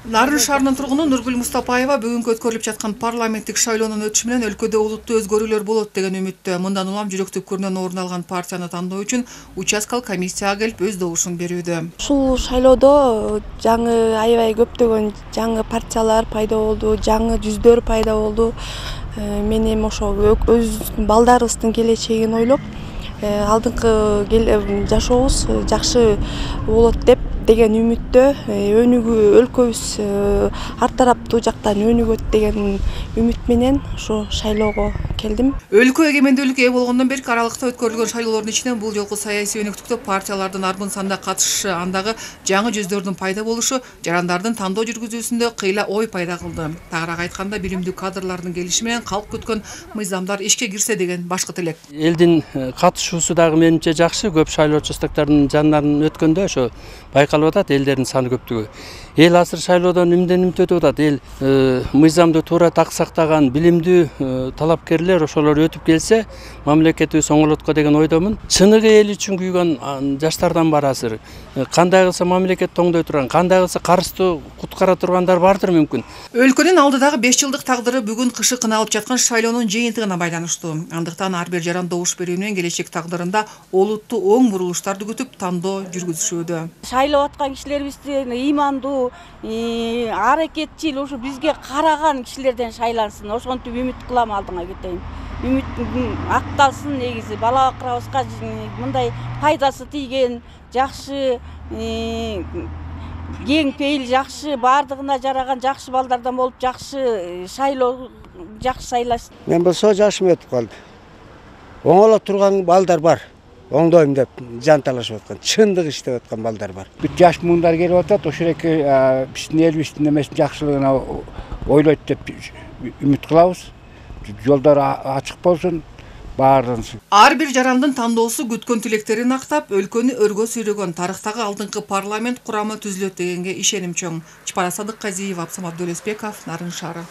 Нарын шаарынын тургуну Нургүл Мустапаева бүгүнкү өткөрүлүп жаткан парламенттик шайлоонун өтүшү менен өлкөдө олуттуу өзгөрүүлөр болот деген үмүттө. Мындан улам жүрөк түпкүрүнөн орун алган партияны тандоо үчүн участкалык комиссияга келип өз добушун берүүдө. Ушул шайлоодо жаңы аябай көптөгөн жаңы партиялар пайда болду, жаңы жүздөр пайда болду. Мен эми ошо өз балдарыбыздын келечегин ойлоп, алдыңкы жашообуз жакшы болот деген үмүттө, өнүгүү өлкөбүз ар тараптуу жактан өнүгөт деген үмүт менен ошо шайлоого келдим. Өлкө эгемендүүлүккө ээ болгондон бери аралыкта өткөрүлгөн шайлоолордун ичинен бул жолку саясий өнүктүктө партиялардын арбын санда катышышы, андагы жаңы жүздөрдүн пайда болушу жарандардын тандоо жүргүзүүсүндө кыйла ой пайда кылды. Тагыраак айтканда, билимдүү кадрлардын келиши менен калк күткөн мыйзамдар ишке кирсе деген башкы тилек. Элдин катышуусу дагы менимче жакшы, көп шайлоо участоктордун жанынан өткөндө ошо байкалып атат, элдердин саны көптүгү. Эл азыр шайлоодон эмден үмүт өтүп атат. Эл мыйзамды туура так сактаган билимдүү талапкерлер ошолор өтүп келсе, мамлекетибиз оңолотко деген ойдомун. Чыныгы эл үчүн күйгөн жаштардан бар азыр. Кандай кылса мамлекетти оңдой турган, кандай кылса карызды куткара тургандар бардыр мүмкүн. Өлкөнүн алдыдагы 5 жылдык тагдыры бүгүн кышы кыналып жаткан шайлоонун жыйынтыгына байланыштуу. Андыктан ар бир жаран добуш берүү менен келечек тагдырында олуттуу оң бурулуштарды күтүп тандоо жүргүзүшүүдө. Шайлап аткан кишилерибиздин ыймандуу, аракетчил, ушу бизге караган кишилерден шайлансын. Ошентип үмүт кылам, алдыңа кетейин. Үмүт акталсын, негизи бала бакырабызга мындай пайдасы тийген, жакшы, кең пейил, жакшы, бардыгына жараган жакшы балдардан болуп, жакшы шайлоо, жакшы сайласын. Мен болсо жашым өтүп калды. Оңоло турган балдар бар. Оңдойм деп жан талашып аткан, чындык иштеп аткан балдар бар. Бүт жаш муундар келип атат, ошол эки биздин элибиздин эмесин жакшылыгына ойлойт деп үмүт кылабыз. Жолдор ачык болсун, баардыгын. Ар бир жарандын тандоосу күткөн тилектерин актап, өлкөнү өргө сүйрөгөн тарыхтагы алдыңкы парламент курамы түзүлөт дегенге ишеним чоң. Чапара Садыкказиева, Абсам Абдөлөзбеков, Нарын шаары.